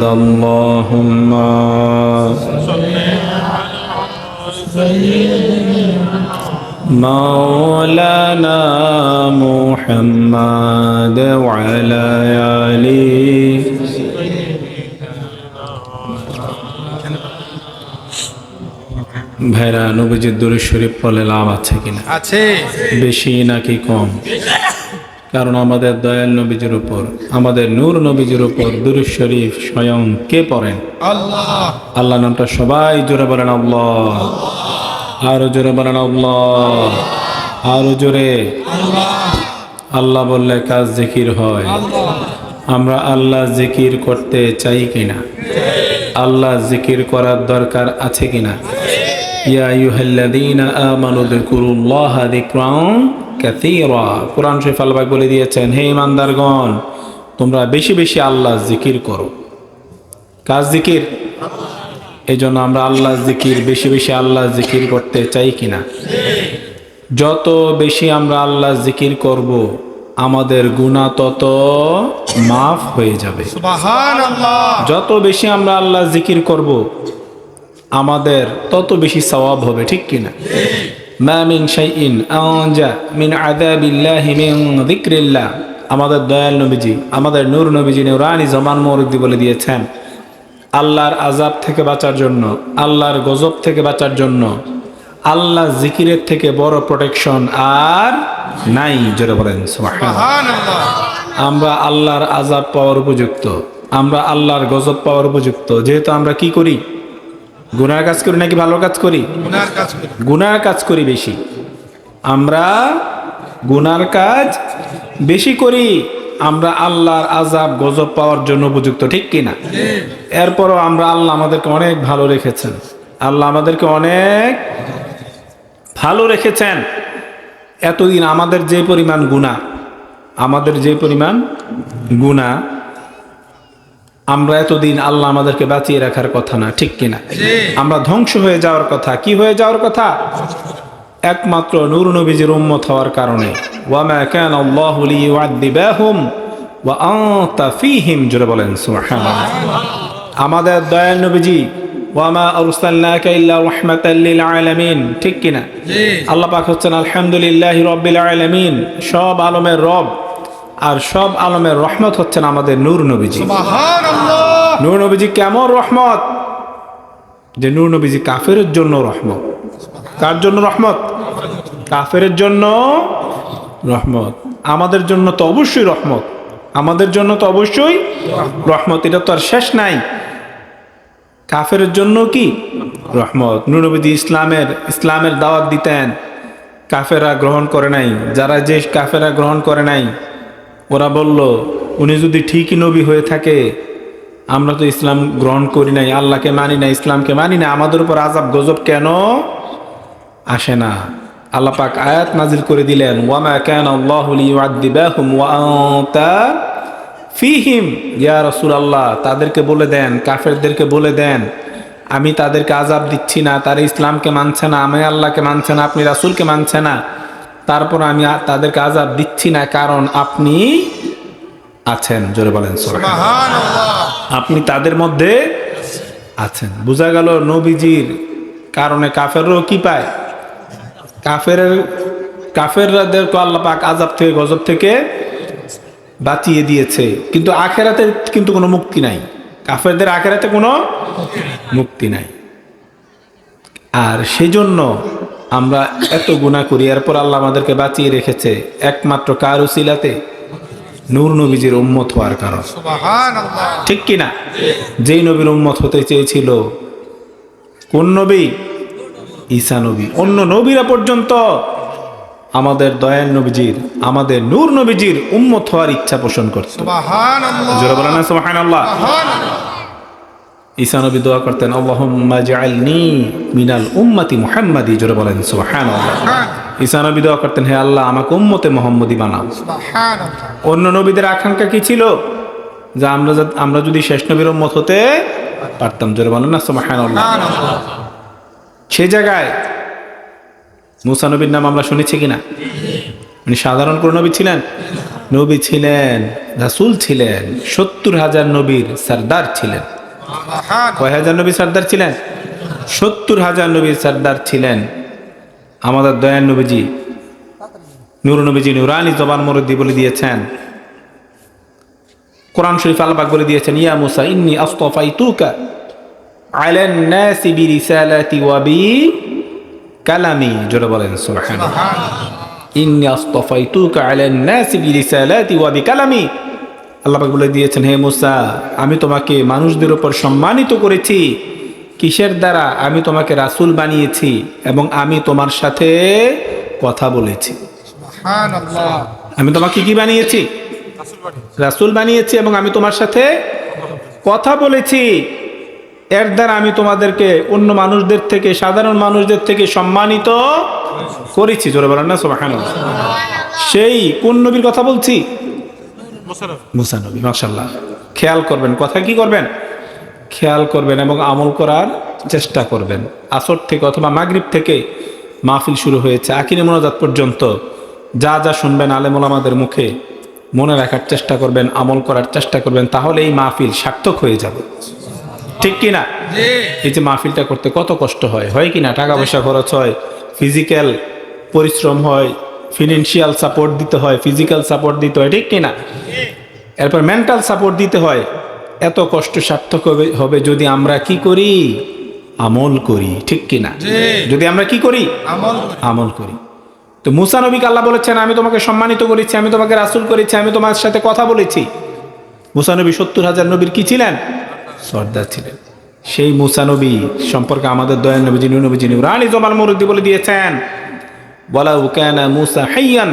اللهم مولانا محمد وعلى آله ভাইরা নবীজির দুরূদ শরীফ পড়লে লাভ আছে কিনা? আছে। বেশি নাকি কম? কারণ আমাদের দয়াল নবীজির উপর, আমাদের নূর নবীজির উপর দুরূদ শরীফ স্বয়ং কে পড়েন? আল্লাহ। আল্লাহ নামটা সবাই জোরে বলেন আল্লাহ। আরো জোরে বলেন আল্লাহ। আরো জোরে। আল্লাহ বললে কাজ জিকির হয়। আমরা আল্লাহ জিকির করতে চাই কিনা? আল্লাহ জিকির করার দরকার আছে কিনা? ইয়া আইয়ুহাল্লাযীনা আমানু যিকুরুল্লাহা যিকরান কাসীরা। কুরআন শরীফ আল্লাহ বলে দিয়েছেন, হে ঈমানদারগণ, তোমরা বেশি বেশি আল্লাহ জিকির করো। কাজ জিকির। এই জন্য আমরা আল্লাহ জিকির, বেশি বেশি আল্লাহ জিকির করতে চাই কিনা? যত বেশি আমরা আল্লাহ জিকির করব, আমাদের গুনাহ তত মাফ হয়ে যাবে। সুবহানাল্লাহ। যত বেশি আমরা আল্লাহ জিকির করব, আমাদের তত বেশি সওয়াব হবে, ঠিক কিনা? মা মিন শাইইন আনজা মিন আযাবিল্লাহি মিন যিকরিল্লাহ। আমাদের দয়াল নবীজি, আমাদের নূর নবীজি নূরানি জামান মুরুদ্দি বলে দিয়েছেন, আল্লাহর আযাব থেকে বাঁচার জন্য, আল্লাহর গজব থেকে বাঁচার জন্য আল্লাহ জিকিরের থেকে বড় প্রোটেকশন আর নাই। জোরে বলেন সুবহানাল্লাহ। আমরা আল্লাহর আযাব পাওয়ার উপযুক্ত, আমরা আল্লাহর গজব পাওয়ার উপযুক্ত, যেহেতু আমরা কি করি? গুনার কাজ করি নাকি ভালো কাজ করি? গুনার কাজ করি বেশি। আমরা গুনার কাজ বেশি করি, আমরা আল্লাহর আযাব গজব পাওয়ার জন্য উপযুক্ত, ঠিক কিনা? এরপরও আমরা, আল্লাহ আমাদেরকে অনেক ভালো রেখেছেন, আল্লাহ আমাদেরকে অনেক ভালো রেখেছেন। এতদিন আমাদের যে পরিমাণ গুনাহ, আমাদের যে পরিমাণ গুনাহ, আমরা এতদিন আল্লাহ আমাদেরকে বাঁচিয়ে রাখার কথা না, ঠিক কিনা? আমরা ধ্বংস হয়ে যাওয়ার কথা। কি হয়ে যাওয়ার কথা? একমাত্র নূর নবীজির উম্মত হওয়ার কারণে। ওয়া মা কানা আল্লাহু লিয়ুআযযিবাহুম ওয়া আনতা ফীহিম। জোরে বলেন সুবহানাল্লাহ। আমাদের দয়াল নবীজি, ওয়া মা আরসালনাকা ইল্লা রাহমাতাল লিল আলামিন, ঠিক কিনা? আল্লাহ পাক হচ্ছেন আলহামদুলিল্লাহি রাব্বিল আলামিন, সব আলমের রব, আর সব আলমের রহমত হচ্ছেন আমাদের নূর নবীজি। সুবহানাল্লাহ। নূর নবীজি কেমন রহমত, যে নূর নবীজি কাফেরের জন্য রহমত। কার জন্য রহমত? কাফেরের জন্য রহমত। আমাদের জন্য তো অবশ্যই রহমত, আমাদের জন্য তো অবশ্যই রহমত, এটা তো আর শেষ নাই। কাফেরের জন্য কি রহমত? নূর নবীজি ইসলামের দাওয়াত দিতেন, কাফেরা গ্রহণ করে নাই। যারা যে কাফেরা গ্রহণ করে নাই, ওরা বলল, উনি যদি ঠিকই নবী হয়ে থাকে, আমরা তো ইসলাম গ্রহণ করি নাই, আল্লাহকে মানি না, ইসলামকে মানি না, আমাদের উপর আযাব গজব কেন আসে না? আল্লাহ পাক আয়াত নাজিল করে দিলেন, ওয়া মা কানা আল্লাহু লিয়ুআযযিবাহুম ওয়া আনতা ফীহিম। ইয়া রাসূলুল্লাহ, তাদেরকে বলে দেন, কাফেরদেরকে বলে দেন, আমি তাদেরকে আযাব দিচ্ছি না, তারা ইসলামকে মানছে না, আমি আল্লাহকে মানছে না, আপনি রাসূলকে মানছে না, তারপর আমি তাদেরকে আযাব দিচ্ছি না, কারণ আপনি আছেন। জোরে বলেন সুবহানাল্লাহ। আপনি তাদের মধ্যে আছেন। বোঝা গেল নবীজির কারণে কাফেররাও কি পায়? কাফেরদেরকে আল্লাহ পাক আযাব থেকে, গজব থেকে বাঁচিয়ে দিয়েছে। কিন্তু আখিরাতে কিন্তু কোনো মুক্তি নাই, কাফেরদের আখিরাতে কোনো মুক্তি নাই। আর সেজন্য আমরা এত গুনাহ করি, এরপর আল্লাহ আমাদেরকে বাঁচিয়ে রেখেছে একমাত্র কার উসিলাতে? নূর নবীজির উম্মত হওয়ার কারণ। সুবহানাল্লাহ, ঠিক কিনা? যেই নবীর উম্মত হতে চেয়েছিল, কোন নবী? ঈসা নবী। অন্য নবীরা পর্যন্ত আমাদের দয়াল নবীজির, আমাদের নূর নবীজির উম্মত হওয়ার ইচ্ছা পোষণ করত। সুবহানাল্লাহ, জোরে বলেন না সুবহানাল্লাহ। ঈসা নবী দোয়া করতেন, আল্লাহুম্মা জাআলনি মিনাল উম্মতি মুহাম্মাদি। জোরে বলেন সুবহানাল্লাহ। ঈসা নবী দোয়া করতেন, হে আল্লাহ, আমাকে উম্মতে মুহাম্মদি বানাও। সুবহানাল্লাহ। অন্য নবীদের আকাঙ্ক্ষা কি ছিল? যে আমরা যদি শেষ নবীর উম্মত হতে পারতাম। জোরে বলেন না সুবহানাল্লাহ। সে জায়গায় মুসা নবীর নাম আমরা শুনেছি কিনা? উনি সাধারণ কোন নবী ছিলেন? নবী ছিলেন, রাসূল ছিলেন, 70,000 নবীর সরদার ছিলেন। কয় হাজার নবী সরদার ছিলেন? 70,000 নবীর সরদার ছিলেন। আমাদের দয়ার নবীজি, নূর নবীজি নুরানি জবান মুরব্বি বলে দিয়েছেন, কোরআন শরীফ আল্লাহ পাক বলে দিয়েছেন, ইয়া মুসা ইন্নী আসতাফাইতুকা আলান নাসি বিরিসালাতি ওয়া বি কালামি। জোরে বলেন সুবহানাল্লাহ। ইন্নী আসতাফাইতুকা আলান নাসি বিরিসালাতি ওয়া বি কালামি। আল্লাহ পাক বলে দিয়েছেন, হে মুসা, আমি তোমাকে মানুষদের উপর সম্মানিত করেছি। কিসের দ্বারা? আমি তোমাকে রাসূল বানিয়েছি এবং আমি তোমার সাথে কথা বলেছি। সুবহানাল্লাহ। আমি তোমাকে কি বানিয়েছি? রাসূল বানিয়েছি এবং আমি তোমার সাথে কথা বলেছি। এর দ্বারা আমি তোমাদেরকে অন্য মানুষদের থেকে, সাধারণ মানুষদের থেকে সম্মানিত করেছি। জোরে বলেন না সুবহানাল্লাহ। সেই কোন নবীর কথা বলছি? মুসা নবী। মাশাআল্লাহ। খেয়াল করবেন, কথা কি করবেন? খেয়াল করবেন এবং আমল করার চেষ্টা করবেন। আসর থেকে অথবা মাগরিব থেকে মাহফিল শুরু হয়েছে, আখিরি মোনাজাত পর্যন্ত যা যা শুনবেন আলেম ওলামাদের মুখে মনে রাখার চেষ্টা করবেন, আমল করার চেষ্টা করবেন, তাহলে এই মাহফিল সার্থক হয়ে যাবে। ঠিক কিনা? এই যে মাহফিলটা করতে কত কষ্ট হয়, হয় কিনা? টাকা পয়সা খরচ হয়, ফিজিক্যাল পরিশ্রম হয়, ফিনান্সিয়াল সাপোর্ট দিতে হয়, ফিজিক্যাল সাপোর্ট দিতে হয়, ঠিক কিনা? এরপর মেন্টাল সাপোর্ট দিতে হয়। এত কষ্ট সার্থক হবে যদি আমরা কি করি? আমল করি। ঠিক কিনা? যদি আমরা কি করি? আমল করি। তো মুসা নবীকে আল্লাহ বলেছেন, আমি তোমাকে সম্মানিত করেছি, আমি তোমাকে রাসূল করেছি, আমি তোমার সাথে কথা বলেছি। মুসা নবী 70,000 নবীর কি ছিলেন? সর্দার ছিলেন। সেই মুসা নবী সম্পর্কে আমাদের দয়াল নবীজি নবীজি নুরানি জবান মুরব্বি বলে দিয়েছেন, ওয়ালাউ কানা মুসা হাইয়ান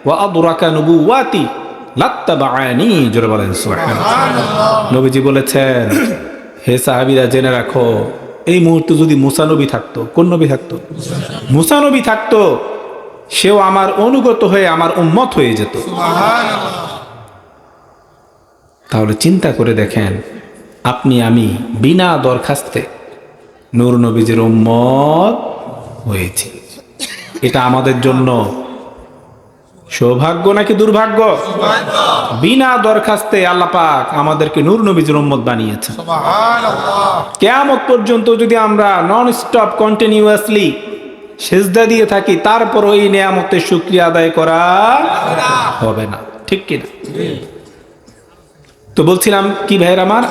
ওয়া আদরাকা নবুওয়াতি লাত্তাবাআনি। জোরে বলেন সুবহানাল্লাহ। নবীজি বলেছেন, হে সাহাবীরা জেনে রাখো, এই মুহূর্তে যদি মুসা নবী থাকতো, কোন নবী থাকতো? মুসা নবী থাকতো, সেও আমার অনুগত হয়ে আমার উম্মত হয়ে যেত। তাহলে চিন্তা করে দেখেন, আপনি আমি বিনা দরখাস্তে নূর নবীজির উম্মত হয়েছি। এটা আমাদের জন্য সৌভাগ্য নাকি দুর্ভাগ্য? বিনা দরখাস্তে আল্লাহ পাক আমাদেরকে নূর নবীজির উম্মত বানিয়েছেন। কিয়ামত পর্যন্ত যদি আমরা নন স্টপ কন্টিনিউয়াসলি সেজদা দিয়ে থাকি, তারপর ওই নিয়ামতের শুকরিয়া আদায় করা হবে না। ঠিক কিনা? তো বলছিলাম কি ভাইয়ের আমার,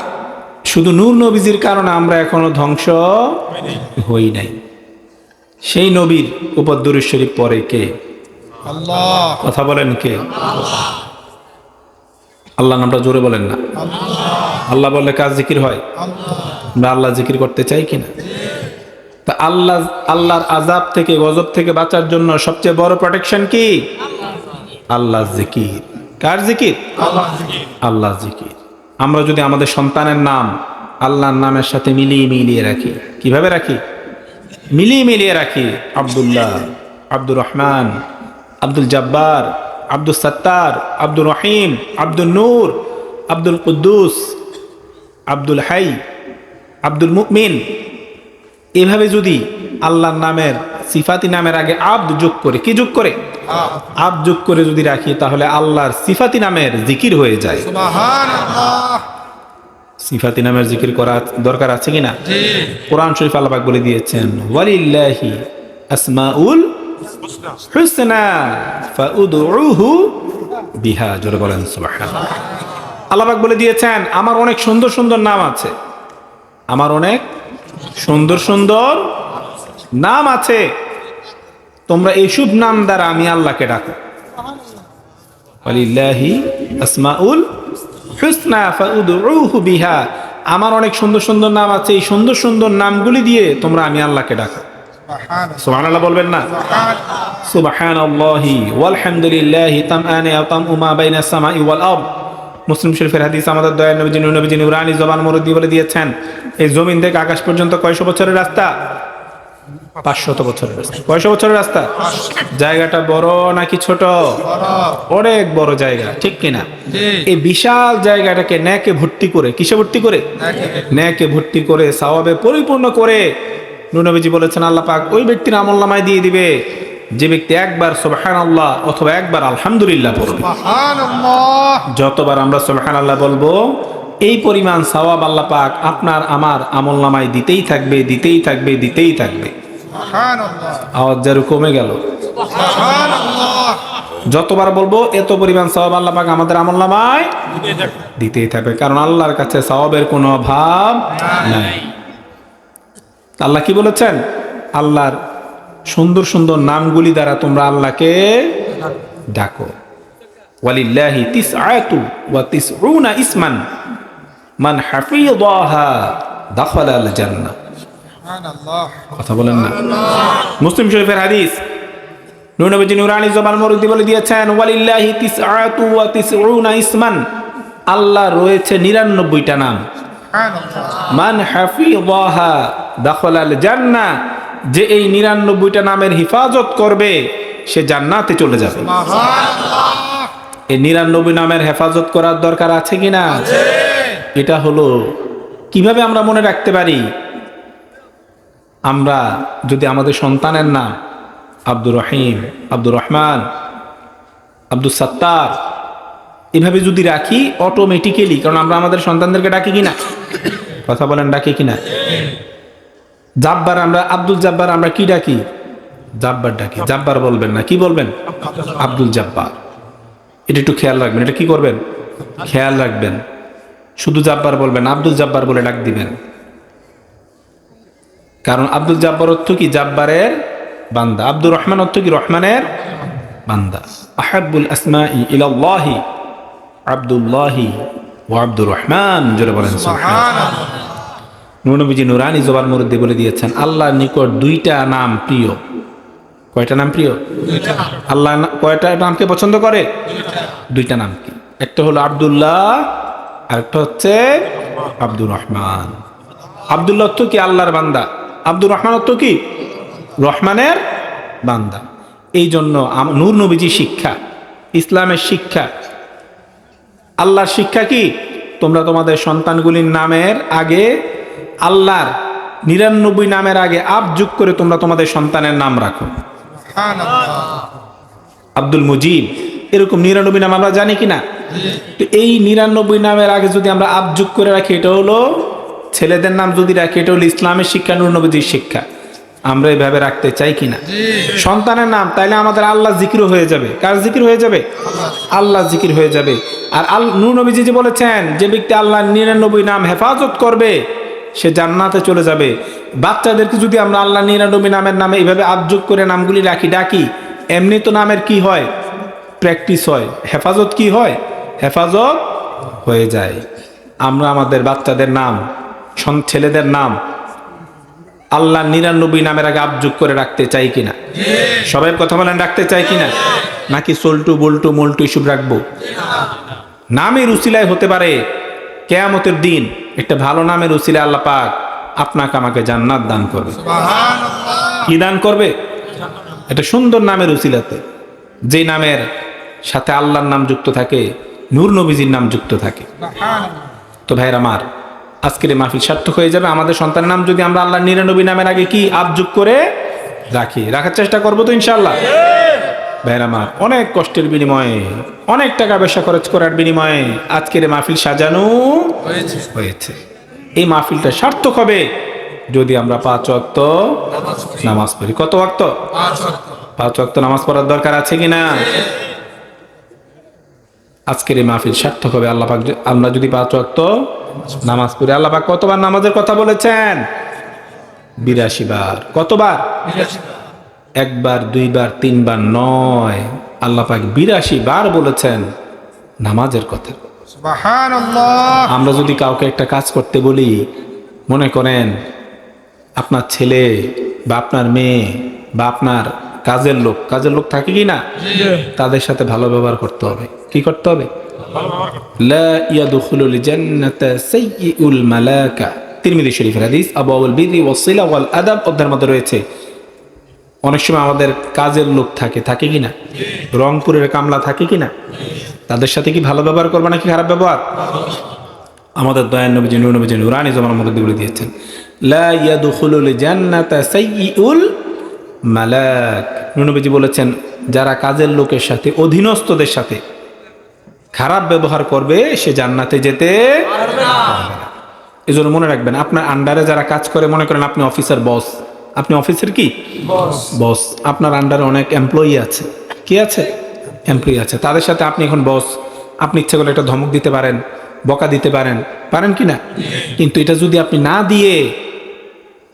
শুধু নূর নবীজির কারণে আমরা এখনো ধ্বংস হই নাই। সেই নবীর উপর দুরূদ শরীফ পড়ে কে? আল্লাহ। কথা বলেন কে? আল্লাহ নামটা জোরে বলেন না। আল্লাহ বললে কাজ জিকির হয়। আমরা আল্লাহ জিকির করতে চাই কিনা? তা আল্লাহর আযাব থেকে, গজব থেকে বাঁচার জন্য সবচেয়ে বড় প্রোটেকশন কি? আল্লাহ জিকির। কার জিকির? আল্লাহ জিকির। আমরা যদি আমাদের সন্তানের নাম আল্লাহর নামের সাথে মিলিয়ে রাখি, কিভাবে রাখি? মিলিয়ে রাখি। আব্দুল্লাহ, আব্দুর রহমান, আব্দুল জব্বার, আব্দুল সত্তার, আব্দুর রহিম, আব্দুল নূর, আব্দুল কুদ্দুস, আব্দুল হাই, আব্দুল মুমিন, এভাবে যদি আল্লাহর নামের সিফাতি নামের আগে আব্দ যোগ করে, কি যোগ করে? আব্দ যোগ করে যদি রাখি, তাহলে আল্লাহর সিফাতি নামের জিকির হয়ে যায়। সুবহানাল্লাহ। সিফাতি নামের জিকির করা দরকার আছে কিনা? কোরআন শরীফ আল্লাহ পাক বলে দিয়েছেন, ওয়ালিল্লাহি আসমাউল হুসনা ফাউদউহু বিহা। জোরে বলেন সুবহানাল্লাহ। আল্লাহ পাক বলে দিয়েছেন, আমার অনেক সুন্দর সুন্দর নাম আছে, আমার অনেক সুন্দর সুন্দর নাম আছে, তোমরা এইসব নাম দ্বারা আমি আল্লাহকে ডাকো। ওয়ালিল্লাহি আসমাউল হুসনা ফাউদউহু বিহা। আমার অনেক সুন্দর সুন্দর নাম আছে, এই সুন্দর সুন্দর নামগুলি দিয়ে তোমরা আমি আল্লাহকে ডাকো। সুবহানাল্লাহ বলবেন না? সুবহানাল্লাহি ওয়াল হামদুলিল্লাহি তামআনি আও তামউ মা বাইনাস সামাই ওয়াল আরদ। মুসলিম শরীফের হাদিস, আমাদের দয়াল নবীজি নুরানি জবান মুরব্বি বলে দিয়েছেন, এই জমিন থেকে আকাশ পর্যন্ত কয়শো বছরের রাস্তা? 500 বছরের রাস্তা। কয়শো বছরের রাস্তা? জায়গাটা বড় নাকি ছোট? অনেক বড় জায়গা, ঠিক কিনা? এই বিশাল জায়গাটাকে নেকে ভর্তি করে, কিসে ভর্তি করে? নেকে ভর্তি করে, সওয়াবে পরিপূর্ণ করে নূর নবীজি বলেছেন, আল্লাহ পাক ওই ব্যক্তির আমলনামায় দিয়ে দিবে যে ব্যক্তি একবার সুবহানাল্লাহ অথবা একবার আলহামদুলিল্লাহ পড়বে, সুবহানাল্লাহ, যতবার আমরা সুবহানাল্লাহ বলবো এই পরিমাণ সওয়াব আল্লাহ পাক আপনার আমার আমলনামায় দিতেই থাকবে, দিতেই থাকবে, দিতেই থাকবে। সুবহানাল্লাহ, আওয়াজ যেন কমে গেল। সুবহানাল্লাহ, যতবার বলবো এত পরিমাণ সওয়াব আল্লাহ পাক আমাদের আমলনামায় দিতেই থাকবে, কারণ আল্লাহর কাছে সওয়াবের কোনো অভাব নাই। আল্লাহ কি বলেছেন? আল্লাহর সুন্দর সুন্দর নামগুলি দ্বারা তোমরা আল্লাহকে ডাকো। ওয়ালিল্লাহি তিসআতু ওয়া তিসউনা ইসমান মান হাফিযাহা দাখালাল জান্নাহ। সুবহানাল্লাহ, কথা বলেন না? মুসলিম শরীফের হাদিস, নূর নবীজি নুরানি জবান মুরুদ্দি বলে দিয়েছেন, ওয়ালিল্লাহি তিসআতু ওয়া তিসউনা ইসমান, আল্লাহ রয়েছে 99টা নাম। সুবহানাল্লাহ, মান হাফিযাহা দাখালাল জান্নাহ, যে এই 99টা নামের হিফাজত করবে সে জান্নাতে চলে যাবে। সুবহানাল্লাহ, এই 99 নামের হেফাজত করার দরকার আছে কিনা? এটা হলো কিভাবে আমরা মনে রাখতে পারি? আমরা যদি আমাদের সন্তানের নাম আব্দুর রহিম, আব্দুর রহমান, আব্দুল সাত্তার এভাবে যদি রাখি অটোমেটিক্যালি, কারণ আমরা আমাদের সন্তানদেরকে ডাকি কিনা? কথা বলেন, ডাকি কিনা? জাব্বার, আমরা আব্দুল জাব্বার আমরা কি ডাকি? জাব্বার ডাকি। জাব্বার বলবেন না, কি বলবেন? আব্দুল জাব্বার। এটা একটু খেয়াল রাখবেন, এটা কি করবেন? খেয়াল রাখবেন। শুধু জাব্বার বলবেন, আব্দুল জাব্বার বলে ডাক দিবেন। কারণ আব্দুল জাব্বার অর্থ কি? জাব্বারের বান্দা। আব্দুর রহমান অর্থ কি? রহমানের বান্দা। আহাব্বুল আসমাই ইলাল্লাহি আব্দুল্লাহি ওয়া আব্দুর রহমান, জোরে বলেন সুবহানাল্লাহ। নূর নবীজি নুরানি জবান মুরুদ্দি বলে দিয়েছেন, আল্লাহর নিকট 2টা নাম প্রিয়। কয়টা নাম প্রিয়? আল্লাহ কয়টা নামকে পছন্দ করে? 2টা নাম। কি? একটা হলো আব্দুল্লাহ, আর একটা হচ্ছে আব্দুর রহমান। আব্দুল্লাহ অর্থ কি? আল্লাহর বান্দা। আব্দুর রহমান অর্থ কি? রহমানের বান্দা। এই জন্য নূর নবীজি শিক্ষা, ইসলামের শিক্ষা, আল্লাহর শিক্ষা কি? তোমরা তোমাদের সন্তানগুলির নামের আগে আল্লাহর 99 নামের আগে আব যোগ করে তোমরা তোমাদের সন্তানের নাম রাখো। সুবহানাল্লাহ, আব্দুল মুজিব, এরকম 99 নাম আমরা জানি কিনা? তো এই 99 নামের আগে যদি আমরা আব যোগ করে রাখি, এটা হলো ছেলেদের নাম যদি রাখি, এটা হলো ইসলামের শিক্ষা, নূর নবীজির শিক্ষা। আমরা এইভাবে রাখতে চাই কিনা সন্তানের নাম? তাইলে আমাদের আল্লাহ জিকির হয়ে যাবে। কার জিকির হয়ে যাবে? আল্লাহ জিকির হয়ে যাবে। আর নূর নবীজি যে বলেছেন, যে ব্যক্তি আল্লাহর 99 নাম হেফাজত করবে সে জান্নাতে চলে যাবে। বাচ্চাদেরকে যদি আমরা আল্লাহ 99 নামের নামে এইভাবে আবযোগ করে নামগুলি রাখি, ডাকি, এমনি তো নামের কি হয়? প্র্যাকটিস হয়। হেফাজত কি হয়? হেফাজত হয়ে যায়। আমরা আমাদের বাচ্চাদের নাম, ছেলেদের নাম আল্লাহ 99 নামের আগে আবযোগ করে রাখতে চাই কিনা? সবাই কথা বলেন, রাখতে চাই কিনা? নাকি সল্টু বল্টু মল্টু এসব রাখবো? নামের উসিলায় হতে পারে কিয়ামতের দিন একটা ভালো নামের উসিলায় আল্লাহ পাক আপনাকে আমাকে জান্নাত দান করবে। সুবহানাল্লাহ, কি দান করবে? একটা সুন্দর নামের উসিলাতে, যে নামের সাথে আল্লাহর নাম যুক্ত থাকে, নূর নবীজির নাম যুক্ত থাকে। সুবহানাল্লাহ, তো ভাইরা আমার, আজকের এই মাহফিল সার্থক হয়ে যাবে আমাদের সন্তানের নাম যদি আমরা আল্লাহর 99 নামের আগে কি আবযোগ করে রাখি। রাখার চেষ্টা করবো তো ইনশাআল্লাহ? ভাইরা আমার, অনেক কষ্টের বিনিময়ে, অনেক টাকা পয়সা খরচ করার বিনিময়ে আজকের এই মাহফিল সাজানো হয়েছে। এই মাহফিলটা সার্থক হবে যদি আমরা 5 ওয়াক্ত নামাজ পড়ি। কত ওয়াক্ত? 5 ওয়াক্ত নামাজ পড়ার দরকার আছে কিনা? আজকের এই মাহফিল সার্থক হবে আল্লাহ পাক আমরা যদি 5 ওয়াক্ত নামাজ পড়ি। আল্লাহ পাক কতবার নামাজের কথা বলেছেন? 82 বার। কতবার? 1 বার, 2 বার, 3 বার নয়, আল্লাহ পাক 82 বার বলেছেন নামাজের কথা। সুবহানাল্লাহ, আমরা যদি কাউকে একটা কাজ করতে বলি, মনে করেন আপনার ছেলে বা আপনার মেয়ে বা আপনার কাজের লোক থাকে কি না? তাদের সাথে ভালো ব্যবহার করতে হবে। কি করতে হবে? লা ইয়াদখুলুল জান্নাতা সাইয়্যুল মালাকা। তিরমিজি শরীফের হাদিস, আবওয়াবুল বিররি ওয়াস সিলা ওয়াল আদাব অধ্যায়ের মধ্যে রয়েছে। অনেক সময় আমাদের কাজের লোক থাকে কি না? রংপুরের কামলা থাকে কি না? তাদের সাথে কি ভালো ব্যবহার করবে নাকি খারাপ ব্যবহার? আমাদের দয়ান নবীজি নূর নবীজি নুরানি জমানার মধ্যে বলে দিয়েছেন, লা ইয়াদখুলুল জান্নাতা সাইয়্যুল মালাক। নবীজি বলেছেন যারা কাজের লোকের সাথে অধীনস্থদের সাথে খারাপ ব্যবহার করবে সে জান্নাতে যেতে পারবে না। এই জন্য মনে রাখবেন, আপনার আন্ডারে যারা কাজ করে, মনে করেন আপনি অফিসার বস, আপনি অফিসের কি বস, আপনার আন্ডারে অনেক এমপ্লয়ি আছে, কি আছে এমপ্লয়ি আছে, তাদের সাথে আপনি এখন বস, আপনি ইচ্ছে করলে একটা ধমক দিতে পারেন, বকা দিতে পারেন, পারেন কি না? কিন্তু এটা যদি আপনি না দিয়ে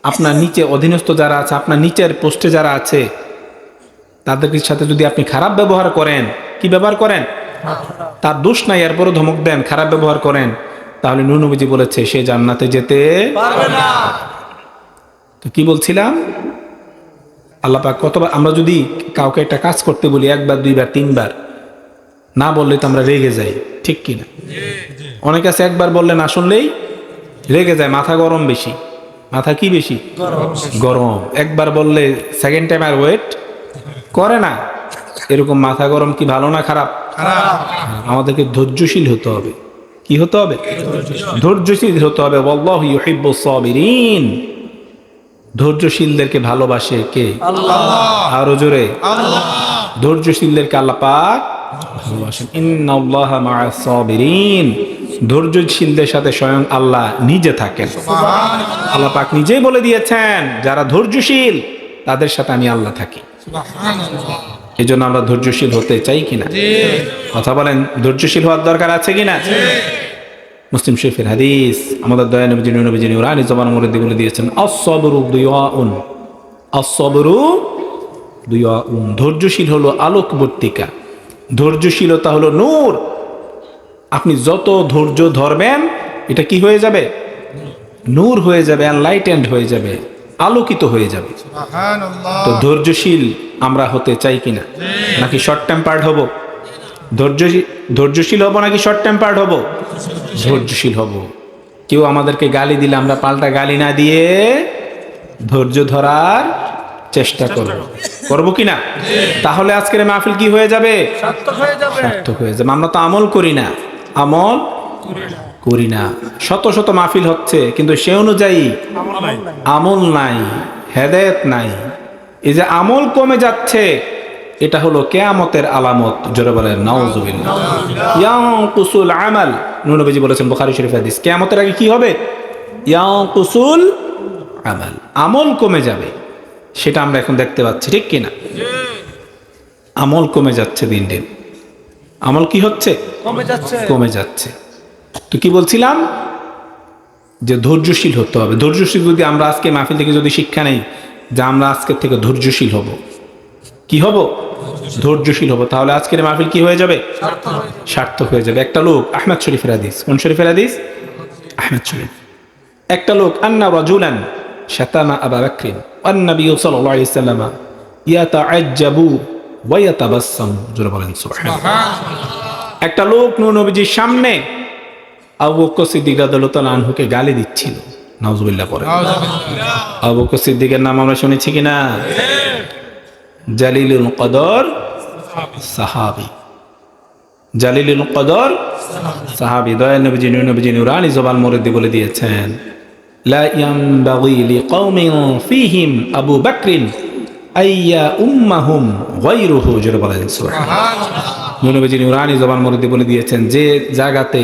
আপনার নিচে অধীনস্থ যারা আছে, আপনার নিচের পোস্টে যারা আছে তাদের সাথে যদি আপনি খারাপ ব্যবহার করেন, কি ব্যবহার করেন, তার দোষ নাই এরপরও ধমক দেন, খারাপ ব্যবহার করেন, তাহলে নবীজি বলেছে সে জান্নাতে যেতে পারবে না। তো কি বলছিলাম, আল্লাহ পাক কতবার আমরা যদি কাউকে একটা কাজ করতে বলি, একবার দুইবার তিনবার, না বললে তো আমরা রেগে যাই, ঠিক কি না? অনেক আছে একবার বললে না শুনলেই রেগে যায়, মাথা গরম বেশি, মাথা কি বেশি গরম, একবার বললে সেকেন্ড টাইম আর ওয়েট করে না। এরকম মাথা গরম কি ভালো না খারাপ? আমাদেরকে ধৈর্যশীল হতে হবে। কি হতে হবে? ধৈর্যশীল হতে হবে। ওয়াল্লাহু ইউহিব্বুস সাবিরিন। ধৈর্যশীলদেরকে ভালোবাসে কে? আল্লাহ। আরো জোরে, আল্লাহ। ধৈর্যশীলদেরকে আল্লাহ পাক ভালোবাসেন। ইন্নাল্লাহা মা'আস সাবিরিন। ধৈর্যশীলদের সাথে স্বয়ং আল্লাহ নিজে থাকেন। সুবহানাল্লাহ। আল্লাহ পাক নিজেই বলে দিয়েছেন যারা ধৈর্যশীল তাদের সাথে আমি আল্লাহ থাকি। সুবহানাল্লাহ। এই জন্য আমরা ধৈর্যশীল হতে চাই কিনা? কথা বলেন, ধৈর্যশীল হওয়ার দরকার আছে কিনা? মুসলিম শরীফের হাদিস, আমাদের দয়া নবী নুরানি জবান মুরব্বি বলে দিয়েছেন, আস-সাবরু দুয়াউন, আস-সাবরু দুয়াউন। ধৈর্যশীল হলো আলোকবর্তিকা, ধৈর্যশীলতা হলো নূর। আপনি যত ধৈর্য ধরবেন এটা কি হয়ে যাবে? নূর হয়ে যাবে, এনলাইটেন্ড হয়ে যাবে, আলোকিত হয়ে যাবে। তো ধৈর্যশীল আমরা হতে চাই কিনা? নাকি শর্ট টেম্পার্ড হব? ধৈর্যশীল হব নাকি শর্ট টেম্পার্ড হব? ধৈর্যশীল হব। কেউ আমাদেরকে গালি দিলে আমরা পাল্টা গালি না দিয়ে ধৈর্য ধরার চেষ্টা করব কিনা? তাহলে আজকের মাহফিল কি হয়ে যাবে? সার্থক হয়ে যাবে। আমরা তো আমল করি না, আমল করি না। শত শত মাহফিল হচ্ছে কিন্তু সে অনুযায়ী আমল নাই, হেদায়েত নাই। এই যে আমল কমে যাচ্ছে, এটা হলো কিয়ামতের আলামত। জোরে বলেন নাউজুবিল্লাহ। ইয়ানকুসুল আমাল, নবীজি বলেছেন বুখারী শরীফ হাদিস, কিয়ামতের আগে কি হবে? ইয়ানকুসুল আমাল, আমল কমে যাবে। সেটা আমরা এখন দেখতে পাচ্ছি, ঠিক কিনা? আমল কমে যাচ্ছে দিন দিন। আমল কি হচ্ছে? কমে যাচ্ছে। তো কি বলছিলাম, যে ধৈর্যশীল হতে হবে। ধৈর্যশীল যদি আমরা আজকে মাহফিল থেকে যদি শিক্ষা নেই যে আমরা আজকের থেকে ধৈর্যশীল হব, কি হব? ধৈর্যশীল হব, তাহলে আজকের মাহফিল কি হয়ে যাবে? সার্থক হয়ে যাবে। একটা লোক, আহমদ শরীফের হাদিস, কোন শরীফের হাদিস? আহমদ শরীফ। একটা লোক, আন্না রাজুলান শাতামা আবু বকর ওয়ান নবী সাল্লাল্লাহু আলাইহি ওয়াসাল্লাম ইয়াতাআজ্জাবু ওয়া ইয়াতাবাসসাম। জোরে বলেন সুবহানাল্লাহ। একটা লোক নবীজির সামনে আবু বকর সিদ্দিক রাদিয়াল্লাহু তাআলা আনহুকে গালি দিচ্ছিল। নাউজুবিল্লাহ পড়ে। আবু বকর সিদ্দিকের নাম আমরা শুনেছি কিনা? জালিলুল কদর সাহাবী, জালিলুল কদর সাহাবী। দয়া নবীজি নুরানি জবান মুরব্বি বলে দিয়েছেন, লা ইয়ানবাগি লিকাওমিন ফীহিম আবু বকরিন আইয়া উম্মাহুম গায়রুহু। জোরে বলেন সুবহানাল্লাহ। নবীজি নুরানি জবান মুরব্বি বলে দিয়েছেন, যে জায়গাতে,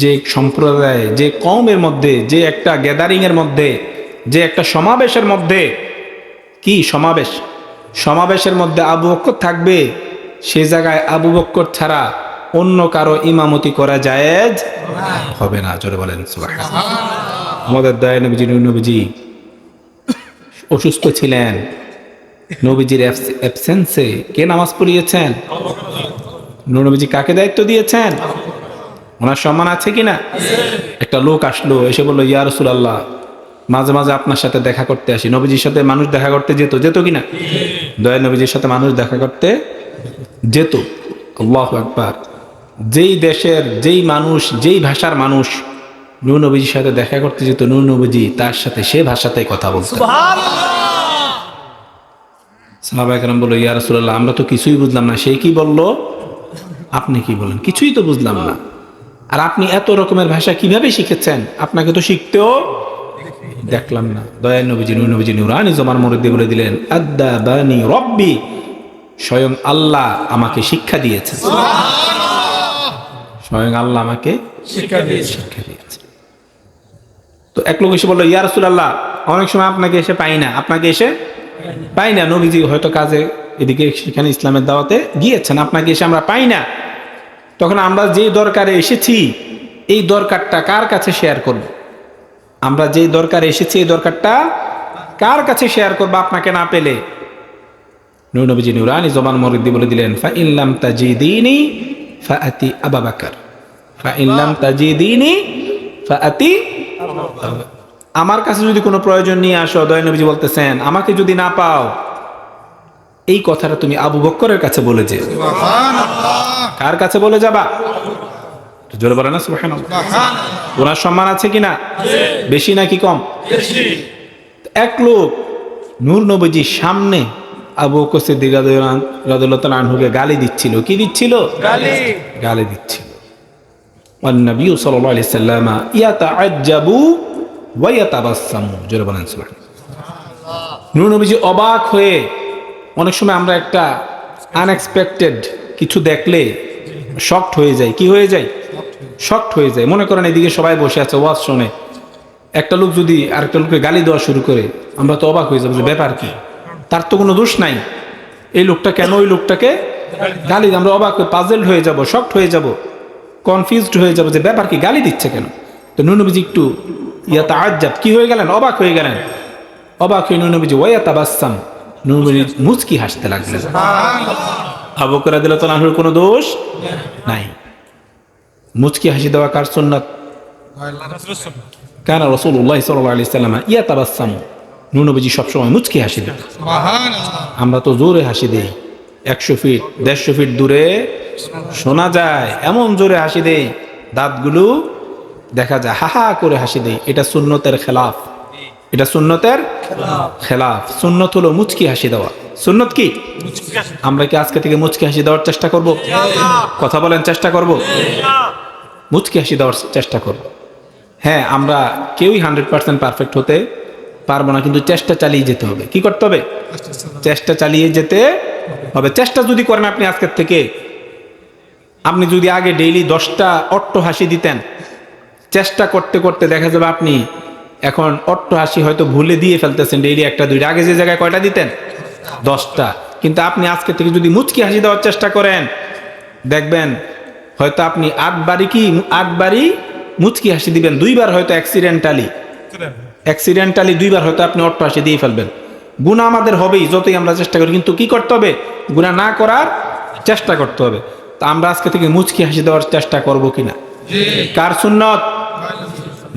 যে সম্প্রদায়ে, যে কওমের মধ্যে, যে একটা গ্যাদারিং এর মধ্যে, যে একটা সমাবেশের মধ্যে, কি সমাবেশের মধ্যে আবু বকর থাকবে, সে জায়গায় আবু বকর ছাড়া অন্য কারো ইমামতি করা জায়েজ হবে না। জোরে বলেন সুবহানাল্লাহ। আমাদের দয়া নবীজি অসুস্থ ছিলেন, নবীজির অ্যাবসেন্সে কে নামাজ পড়িয়েছেন? নবীজি কাকে দায়িত্ব দিয়েছেন? ওনার সম্মান আছে কিনা? একটা লোক আসলো, এসে বললো, ইয়া রাসূলুল্লাহ, মাঝে মাঝে আপনার সাথে দেখা করতে আসি। নবীজির সাথে মানুষ দেখা করতে যেত কিনা? দয়া নবীজির সাথে মানুষ দেখা করতে যেত। আল্লাহু আকবার। যেই দেশের, যেই মানুষ, যেই ভাষার মানুষ নবীজির সাথে দেখা করতে যেত, নবীজি তার সাথে সে ভাষাতেই কথা বলতেন। সাহাবায়ে কেরাম বলল, ইয়া রাসূলুল্লাহ, আমরা তো কিছুই বুঝলাম না। সে কি বললো, আপনি কি বলেন? কিছুই তো বুঝলাম না। আর আপনি এত রকমের ভাষা কিভাবে শিখেছেন? আপনাকে তো শিখতেও দেখলাম না। দয়াল নবীজি নূর নবীজি নুরানি জবান মধ্যে বলে দিলেন, আদাবানি রব্বি, স্বয়ং আল্লাহ আমাকে শিক্ষা দিয়েছে। স্বয়ং আল্লাহ আমাকে শিক্ষা দিয়েছে। তো এক লোক এসে বললো, ইয়া রাসূলুল্লাহ, অনেক সময় আপনাকে এসে পাই না, আপনাকে এসে পাই না। নবীজি হয়তো কাজে এদিকে সেখানে ইসলামের দাওয়াতে গিয়েছেন, আপনাকে এসে আমরা পাই না। তখন আমরা যেই দরকারে এসেছি এই দরকারটা কার কাছে শেয়ার করব? আমরা যেই দরকারে এসেছি এই দরকারটা কার কাছে শেয়ার করব আপনাকে না পেলে? নূর নবীজি নুরানি জবান মরিদি বলে দিলেন, ফা ইন লাম তাজিদিনি ফাআতি আবু বকর, ফা ইন লাম তাজিদিনি ফাআতি আবু বকর। আমার কাছে যদি কোনো প্রয়োজন নিয়ে আসো, দয়াল নবীজি বলতেছেন, আমাকে যদি না পাও এই কথাটা তুমি আবু বকরের কাছে বলে যেও। সুবহানাল্লাহ। কার কাছে বলে যাবা? জোরে বলে না সুবহানাল্লাহ। সুবহানাল্লাহ। ওনার সম্মান আছে কিনা? বেশি নাকি কম? বেশি। এক লোক নূর নবীজির সামনে আবু বকর সিদ্দিক রাদিয়াল্লাহু তাআলা আনহুকে গালি দিচ্ছিল। কি দিচ্ছিল? গালি। গালি দিচ্ছিল। ওয়ান নবী সাল্লাল্লাহু আলাইহি সাল্লাম ইয়াতাআজ্জাবু ওয়া ইয়াতাবাসসামু। জোরে বলেন সুবহানাল্লাহ। নূর নবীজি অবাক হয়ে, অনেক সময় আমরা একটা আনএক্সপেক্টেড কিছু দেখলে শকড হয়ে যায়। কি হয়ে যায়? শকড হয়ে যায়। মনে করেন এদিকে সবাই বসে আছে, ওয়াজ শুনে, একটা লোক যদি আরেকটা লোককে গালি দেওয়া শুরু করে, আমরা তো অবাক হয়ে যাবো যে ব্যাপার কি, তার তো কোনো দোষ নাই, এই লোকটা কেন ওই লোকটাকে গালি, আমরা অবাক হয়ে পাজেলড হয়ে যাব, শকড হয়ে যাব, কনফিউজড হয়ে যাব যে ব্যাপার কি, গালি দিচ্ছে কেন। তো নূর নবীজি একটু ইয়াতাআজ্জাব, কি হয়ে গেলেন? অবাক হয়ে গেলেন। অবাক হয়ে নূর নবীজি ওয়া ইয়াতাবাসসাম, নূর নবীজি মুচকি হাসতে লাগলেন। আবু বকর রাদিয়াল্লাহু তাআলা আনহুর কোনো দোষ নাই। মুচকি হাসি দেওয়া কার সুন্নাত? কানা রাসূলুল্লাহ সাল্লাল্লাহু আলাইহি ওয়াসাল্লাম ইয়াতাবাসসাম, নূর নবীজি সবসময় মুচকি হাসি দেন। সুবহানাল্লাহ। আমরা তো জোরে হাসি দেই, 100 ফিট 150 ফিট দূরে শোনা যায়, এমন জোরে হাসি দেই দাঁতগুলো দেখা যায়, হা হা করে হাসি দেই। এটা সুন্নতের খেলাফ, এটা সুন্নতের খেলাফ। সুন্নত হলো মুচকি হাসি দেওয়া। সুন্নত কি? আমরা কি আজকে থেকে মুচকি হাসি দেওয়ার চেষ্টা করব? কথা বলেন, চেষ্টা করব? মুচকি হাসি দেওয়ার চেষ্টা করব। হ্যাঁ, আমরা কেউই 100% পারফেক্ট হতে পারবো না, কিন্তু চেষ্টা চালিয়ে যেতে হবে। কি করতে হবে? চেষ্টা চালিয়ে যেতে হবে। চেষ্টা যদি করেন আপনি আজকের থেকে, আপনি যদি আগে ডেইলি 10টা অট্ট হাসি দিতেন, চেষ্টা করতে করতে দেখা যাবে আপনি এখন অট্ট হাসি হয়তো ভুলে দিয়ে ফেলতেছেন ডেইলি 1টা 2টা। আগে যে জায়গায় কয়টা দিতেন? 10টা। কিন্তু আপনি আজকে থেকে যদি মুচকি হাসি দেওয়ার চেষ্টা করেন, দেখবেন হয়তো আপনি 8 বারই মুচকি হাসি দিবেন, 2বার হয়তো অ্যাক্সিডেন্টালি 2বার হয়তো আপনি অট্ট হাসি দিয়ে ফেলবেন। গুনাহ আমাদের হবেই যতই আমরা চেষ্টা করি, কিন্তু কি করতে হবে? গুনাহ না করার চেষ্টা করতে হবে। তা আমরা আজকে থেকে মুচকি হাসি দেওয়ার চেষ্টা করব কিনা? কার সুন্নত?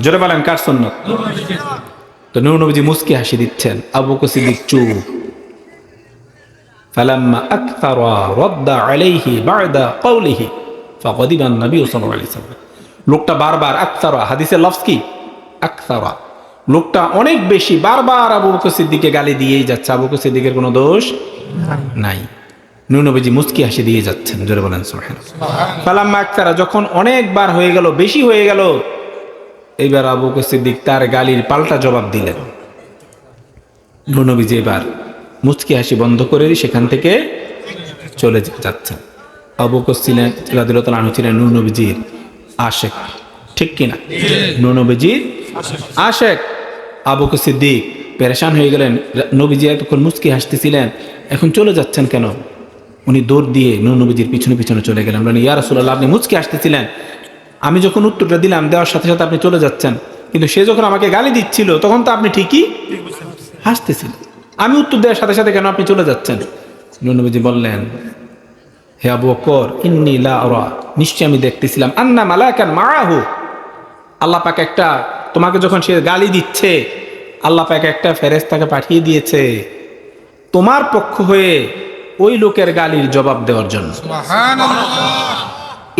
জোরে বলেন, কার সুন্নত? তো নূর নবীজি মুচকি হাসি দিচ্ছেন, আবু বকর সিদ্দিক চুপ। ফালাম্মা আকসারা রাদ্দা আলাইহি বা'দা কওলিহি ফাগাদিবা নবী সাল্লাল্লাহু আলাইহি ওয়াসাল্লাম। লোকটা বারবার, আকসারা হাদিসের লফজ কি? আকসারা, লোকটা অনেক বেশি বারবার আবু বকর সিদ্দিককে গালি দিয়েই যাচ্ছে। আবু বকর সিদ্দিকের কোনো দোষ নাই। নূর নবীজি মুচকি হাসি দিয়ে যাচ্ছেন। জোরে বলেন সুবহানাল্লাহ। ফালাম্মা আকসারা, যখন অনেকবার হয়ে গেল, বেশি হয়ে গেল, এইবার আবু বকর সিদ্দিক তার গালির পাল্টা জবাব দিলেন। নূর নবীজি এবার মুচকি হাসি বন্ধ করে সেখান থেকে চলে যাচ্ছেন। আবু বকর ছিলেন রাদিয়াল্লাহু তাআলা আনহু ছিলেন নূর নবীজির আশেক, ঠিক কিনা? নূর নবীজির আশেক। আবু বকর সিদ্দিক পেরেশান হয়ে গেলেন। নবীজি এতক্ষণ মুচকি হাসতেছিলেন, এখন চলে যাচ্ছেন কেন? উনি দৌড় দিয়ে নূর নবীজির পিছনে পিছনে চলে গেলেন। বলেন, ইয়া রাসূলুল্লাহ, আপনি মুচকি হাসতেছিলেন, আমি যখন উত্তরটা দিলাম, দেওয়ার সাথে সাথে আপনি চলে যাচ্ছেন, কিন্তু সে যখন আমাকে গালি দিচ্ছিল তখন তো আপনি ঠিকই হাসতেছিলেন, আমি উত্তর দেওয়ার সাথে সাথে কেন আপনি চলে যাচ্ছেন? নূর নবীজি বললেন, হে আবু বকর, ইন্নী লা আরা, নিশ্চয় আমি দেখতেছিলাম, আন্না মালাকান মাআহু, আল্লাহ পাক একটা, তোমাকে যখন সে গালি দিচ্ছে আল্লাহ পাক একটা ফেরেশতাকে পাঠিয়ে দিয়েছে তোমার পক্ষ হয়ে ওই লোকের গালির জবাব দেওয়ার জন্য। সুবহানাল্লাহ।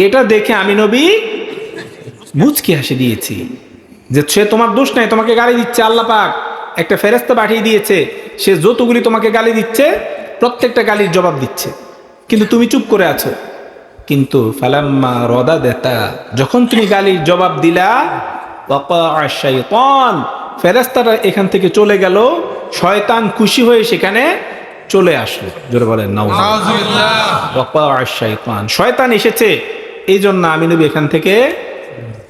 এটা দেখে আমি নবী মুচকি হাসি দিয়েছি যে সে তোমার দোষ নাই, তোমাকে গালি দিচ্ছে, আল্লাহ পাক একটা ফেরেশতা পাঠিয়ে দিয়েছে, সে যতগুলি তোমাকে গালি দিচ্ছে প্রত্যেকটা গালির জবাব দিচ্ছে, কিন্তু তুমি চুপ করে আছো। কিন্তু ফালাম্মা রদা দেতা, যখন তুমি গালির জবাব দিলা, ওয়াকা শাইতান, ফেরেশতারা এখান থেকে চলে গেল, শয়তান খুশি হয়ে সেখানে চলে আসলো। জোরে বলেন নাউজুবিল্লাহ। নাউজুবিল্লাহ। ওয়াকা আশ-শাইতান, শয়তান এসেছে, এই জন্য আমি নবী এখান থেকে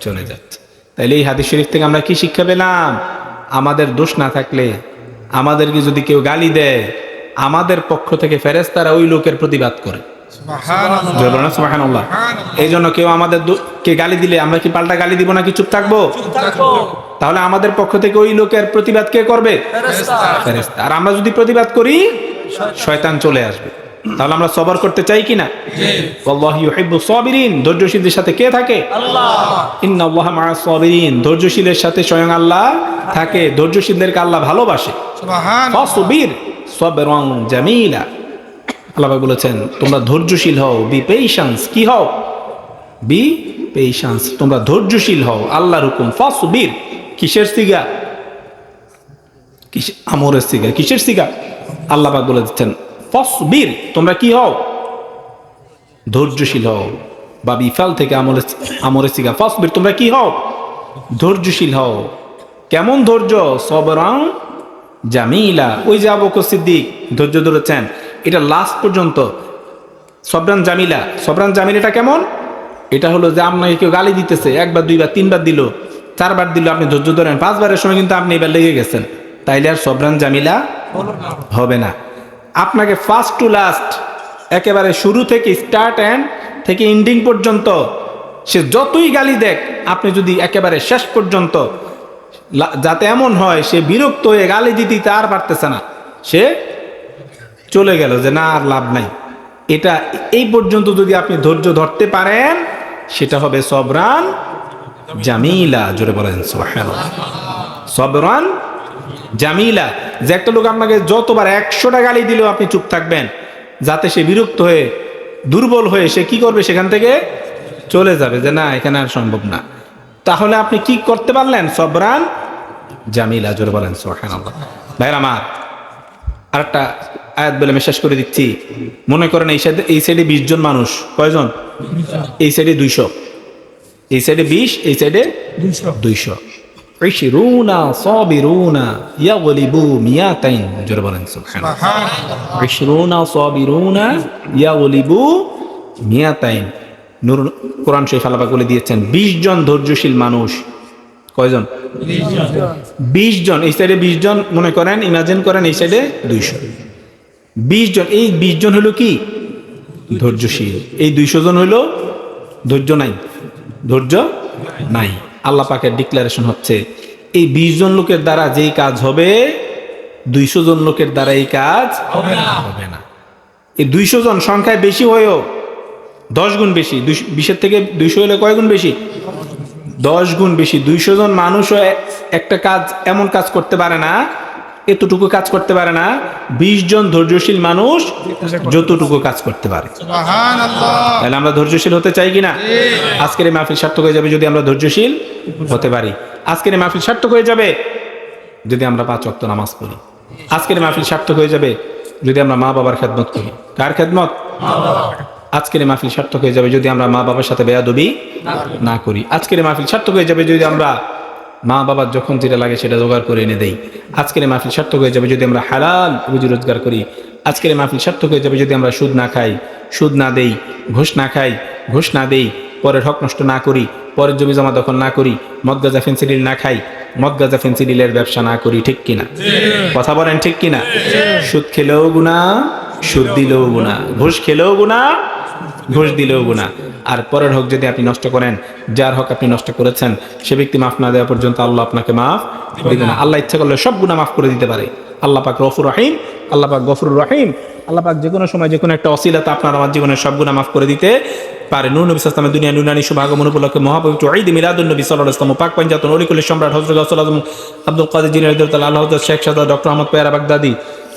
চলে যাচ্ছি। তাইলে এই হাদিস শরীফ থেকে আমরা কি শিক্ষা পেলাম? আমাদের দোষ না থাকলে, আমাদেরকে যদি কেউ গালি দেয়, আমাদের পক্ষ থেকে ফেরেশতারা ওই লোকের প্রতিবাদ করে। সুবহানাল্লাহ। জোরে বলেন সুবহানাল্লাহ। এই জন্য কেউ আমাদের কে গালি দিলে আমরা কি পাল্টা গালি দিব নাকি চুপ থাকবো? তাহলে আমাদের পক্ষ থেকে ওই লোকের প্রতিবাদ কে করবে? ফেরেশতা। আর আমরা যদি প্রতিবাদ করি, শয়তান চলে আসবে। তাহলে আমরা সবর করতে চাই কিনা? আল্লাহু ইউহিব্বুস সাবিরিন, ধৈর্যশীলদের সাথে কে থাকে? আল্লাহ। ইন্নাল্লাহা মা'আস সাবিরিন, ধৈর্যশীলের সাথে স্বয়ং আল্লাহ থাকে। ধৈর্যশীলদেরকে আল্লাহ ভালোবাসে। সুবহানাল্লাহ। ফাসবির সাবরান জামিলা, আল্লাহ পাক বলেছেন তোমরা ধৈর্যশীল হও, বি পেশেন্স, কি হও? বি পেশেন্স, তোমরা ধৈর্যশীল হও। আল্লাহর হুকুম ফাসবির, কিসের সিগা? আমরের সিগা। কিসের সিগা? আল্লাহ পাক বলে দিচ্ছেন ফাসবির, তোমরা কি হও? ধৈর্যশীল হও। বা বিফাল থেকে আমরের সিগা, ফাসবির, তোমরা কি হও? ধৈর্যশীল হও। কেমন ধৈর্য? সবরান জামিলা, ওই যে আবু বকর সিদ্দিক ধৈর্য ধরেছেন, এটা লাস্ট পর্যন্ত। সবরান জামিলা, সবরান জামিলাটা কেমন? এটা হলো যে আপনাকে কেউ গালি দিতেছে, একবার, দুইবার, তিনবার দিল, চারবার দিল, আপনি ধৈর্য ধরেন, পাঁচবারের সময় কিন্তু আপনি এবার লেগে গেছেন, তাইলে আর সবরান জামিলা হবে না। আপনাকে ফার্স্ট টু লাস্ট, একেবারে শুরু থেকে স্টার্ট এন্ড থেকে এন্ডিং পর্যন্ত সে যতই গালি দেখ, আপনি যদি একেবারে শেষ পর্যন্ত, যাতে এমন হয় সে বিরক্ত হয়ে গালি দিতে আর পারতেছে না, সে চলে গেল, যে না আর লাভ নাই, এটা এই পর্যন্ত যদি আপনি ধৈর্য ধরতে পারেন, সেটা হবে সবরান জামিলা। জোরে বলেন সুবহানাল্লাহ। সবরান জামিলা, যে একটা লোক আপনাকে যতবার 100টা গালি দিলেও আপনি চুপ থাকবেন, যাতে সে বিরক্ত হয়ে, দুর্বল হয়ে সে কি করবে, সেখান থেকে চলে যাবে, যে না এখানে আর সম্ভব না। তাহলে আপনি কি করতে পারলেন? সবরান জামিলা। জোরে বলেন সুবহানাল্লাহ। ভাইরা আমার, আরেকটা আয়াত বলে আমি শেষ করে দিচ্ছি। মনে করেন এই সাইডে 20 জন মানুষ, কয়জন? এই সাইডে 200, এই সাইডে 20, এই সাইডে 200। ইশরুনা সাবিরুনা ইয়াগলিবু মিয়াতাইন। জোরে বলেন সুবহানাল্লাহ। সুবহানাল্লাহ। ইশরুনা সাবিরুনা ইয়াগলিবু মিয়াতাইন। নূর কোরআন শরীফ আল্লাহ পাক বলে দিয়েছেন 20 জন ধৈর্যশীল মানুষ। কয়জন? 20 জন। এই সাইডে 20 জন মনে করেন, ইমাজিন করেন, এই সাইডে 200। 20 জন, এই 20 জন হলো কি? ধৈর্যশীল। এই 200 জন হলো ধৈর্য নাই, ধৈর্য নাই। আল্লাহ পাকের ডিক্লারেশন হচ্ছে এই 20 জন লোকের দ্বারা যেই কাজ হবে, 200 জন লোকের দ্বারা এই কাজ হবে না। এই 200 জন সংখ্যায় বেশি হয়েও 10 গুণ বেশি, 20-এর থেকে 200 হলে কয় গুণ বেশি? 10 গুণ বেশি। 200 জন মানুষও একটা কাজ, এমন কাজ করতে পারে না, এতটুকু কাজ করতে পারে না 20 জন ধৈর্যশীল মানুষ যতটুকু কাজ করতে পারে। সুবহানাল্লাহ। তাহলে আমরা ধৈর্যশীল হতে চাই কিনা? আজকের এই মাহফিল সার্থক হয়ে যাবে যদি আমরা ধৈর্যশীল হতে পারি। আজকের এই মাহফিল সার্থক হয়ে যাবে যদি আমরা 5 ওয়াক্ত নামাজ পড়ি। আজকের এই মাহফিল সার্থক হয়ে যাবে যদি আমরা মা বাবার খেদমত করি। কার খেদমত? আজকের এই মাহফিল সার্থক হয়ে যাবে যদি আমরা মা বাবার সাথে বেয়াদবি না করি। আজকের এই মাহফিল সার্থক হয়ে যাবে যদি আমরা মা বাবার যখন যেটা লাগে সেটা জোগাড় করে এনে দেই। আজকের এই মাহফিল সার্থক হয়ে যাবে যদি আমরা হালাল রুজি রোজগার করি। আজকের এই মাহফিল সার্থক হয়ে যাবে যদি আমরা সুদ না খাই, সুদ না দেই, ঘুষ না খাই, ঘুষ না দেই, পরের হক নষ্ট না করি, পরের জমি জমা দখল না করি, মদ গাঁজা ফেন্সিডিল না খাই, মদ গাঁজা ফেন্সিডিলের ব্যবসা না করি। ঠিক কিনা? কথা বলেন ঠিক কিনা? সুদ খেলেও গুনাহ, সুদ দিলেও গুনাহ, ঘুষ খেলেও গুনাহ, ঘুষ দিলেও গুনাহ। আর পরের হক যদি আপনি নষ্ট করেন, যার হক আপনি নষ্ট করেছেন সে ব্যক্তি মাফ না দেওয়া পর্যন্ত আল্লাহ আপনাকে মাফ দিবে না। আল্লাহ ইচ্ছা করলে সব গুনাহ মাফ করে দিতে পারে। আল্লাহ পাক রফুর রহিম, আল্লাহ পাক গফুরুর রহিম। আল্লাহ পাক যে কোনো সময় যে কোনো একটা অসিলাতে আপনার আমার জীবনের সব গুনাহ মাফ করে দিতে পারে। নূর নবী সাল্লাল্লাহু আলাইহি দুনিয়া নুরানি শুভ আগমন উপলক্ষে মহাপবিত্র ঈদ মিলাদুন নবী সাল্লাল্লাহু আলাইহি ওয়াসাল্লাম পাক পঞ্জাতন অলিকুলের সম্রাট হযরত গাউসুল আজম আব্দুল কাদের জিলানী রাদিয়াল্লাহু তাআলা হযরত শেখ সাদা ডক্টর আহমদ পেয়ারা বাগদাদি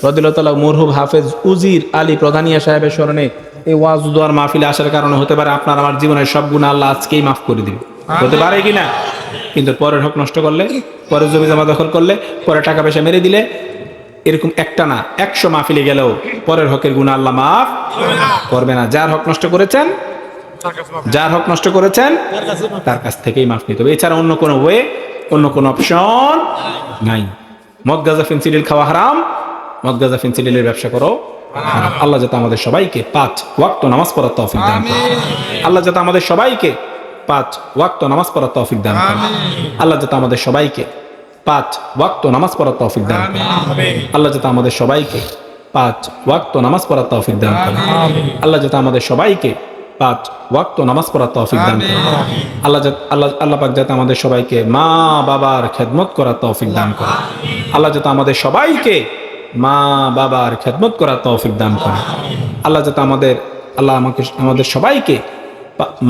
রাদিয়াল্লাহু তাআলা মরহুম হাফেজ উজির আলী প্রধানিয়া সাহেবের স্মরণে এই ওয়াজ দোয়ার মাহফিলে আসার কারণে হতে পারে আপনার আমার জীবনের সব গুনাহ আল্লাহ আজকেই মাফ করে দিবে। হতে পারে কিনা? কিন্তু পরের হক নষ্ট করলে, পরের জমি জমা দখল করলে, পরে টাকা পয়সা মেরে দিলে, এরকম একটা না 100 মাহফিলে গেলেও পরের হকের গুনাহ আল্লাহ মাফ করবে না। যার হক নষ্ট করেছেন, যার হক নষ্ট করেছেন তার কাছ থেকেই মাফ নিতে হবে। এছাড়া অন্য কোনো ওয়ে অন্য কোনো অপশন নাই। মদ গাঁজা ফেন্সিডিল খাওয়া হারাম, মদ গাঁজা ফেন্সিডিলের ব্যবসা করো হারাম। আল্লাহ যাতে আমাদের সবাইকে 5 ওয়াক্ত নামাজ পড়ার তৌফিক দান করে। আল্লাহ যাতে আমাদের সবাইকে 5 ওয়াক্ত নামাজ পড়ার তৌফিক দান করে। আল্লাহ যাতে আমাদের সবাইকে 5 ওয়াক্ত নামাজ পড়ার তৌফিক দান করে। আল্লাহ যাতে আমাদের সবাইকে 5 ওয়াক্ত নামাজ পড়ার তৌফিক দান করে। আল্লাহ যাতে আমাদের সবাইকে 5 ওয়াক্ত নামাজ পড়ার তৌফিক দান করে। আল্লাহ পাক যাতে আমাদের সবাইকে মা বাবার খেদমত করার তৌফিক দান করে। আল্লাহ যাতে আমাদের সবাইকে মা বাবার খেদমত করার তৌফিক দান করে। আল্লাহ যাতে আমাদের সবাইকে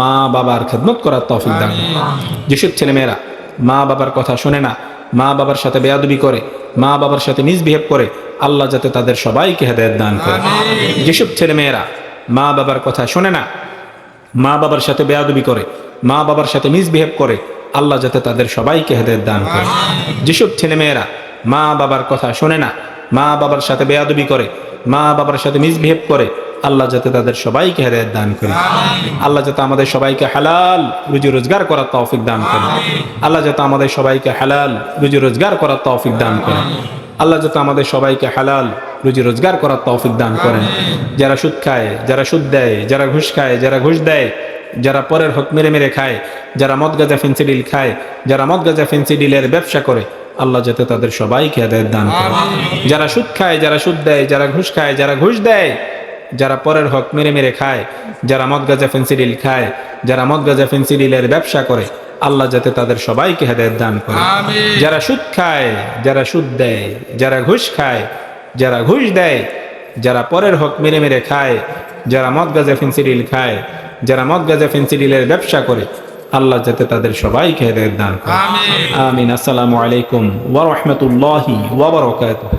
মা বাবার খেদমত করার তৌফিক দান করে। যেসব ছেলেমেয়েরা মা বাবার কথা শোনে না, মা বাবার সাথে বেয়াদবি করে, মা বাবার সাথে মিসবিহেভ করে, আল্লাহ যাতে তাদের সবাইকে হেদায়েত দান করে। যেসব ছেলেমেয়েরা মা বাবার কথা শোনে না, মা বাবার সাথে বেয়াদবি করে, মা বাবার সাথে মিসবিহেভ করে, আল্লাহ যাতে তাদের সবাইকে হেদায়েত দান করে। যেসব ছেলেমেয়েরা মা বাবার কথা শোনে না, মা বাবার সাথে বেয়াদবি করে, মা বাবার সাথে মিসবিহেভ করে, আল্লাহ যাতে তাদের সবাইকে হেদায়েত দান করে। আল্লাহ যাতে আমাদের সবাইকে হালাল রুজি রোজগার করার তৌফিক দান করে। আল্লাহ যাতে আমাদের সবাইকে হালাল রুজি রোজগার করার তৌফিক দান করে। আল্লাহ যাতে আমাদের সবাইকে হালাল রুজি রোজগার করার তৌফিক দান করেন। যারা সুদ খায়, যারা সুদ দেয়, যারা ঘুষ খায়, যারা ঘুষ দেয়, যারা পরের হক মেরে মেরে খায়, যারা মদ গাঁজা ফেন্সিডিল খায়, যারা মদ গাঁজা ফেন্সিডিলের ব্যবসা করে, আল্লাহ যাতে তাদের সবাইকে হেদায়েত দান করে। যারা সুদ খায়, যারা সুদ দেয়, যারা ঘুষ খায়, যারা ঘুষ দেয়, যারা পরের হক মেরে মেরে খায়, যারা মদ গাঁজা ফেন্সিডিল খায়, যারা মদ গাঁজা ফেন্সিডিলের ব্যবসা করে, আল্লাহ যাতে তাদের সবাইকে হেদায়েত দান করে। যারা সুদ খায়, যারা সুদ দেয়, যারা ঘুষ খায়, যারা ঘুষ দেয়, যারা পরের হক মেরে মেরে খায়, যারা মদ গাঁজা ফেন্সিডিল খায়, যারা মদ গাঁজা ফেন্সিডিলের ব্যবসা করে, আল্লাহ যাতে তাদের সবাইকে হেদায়েত দান করে। আমিন। আসসালামু আলাইকুম ওয়া রাহমাতুল্লাহি ওয়া বারাকাতুহু।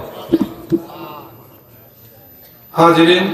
हाजिरीन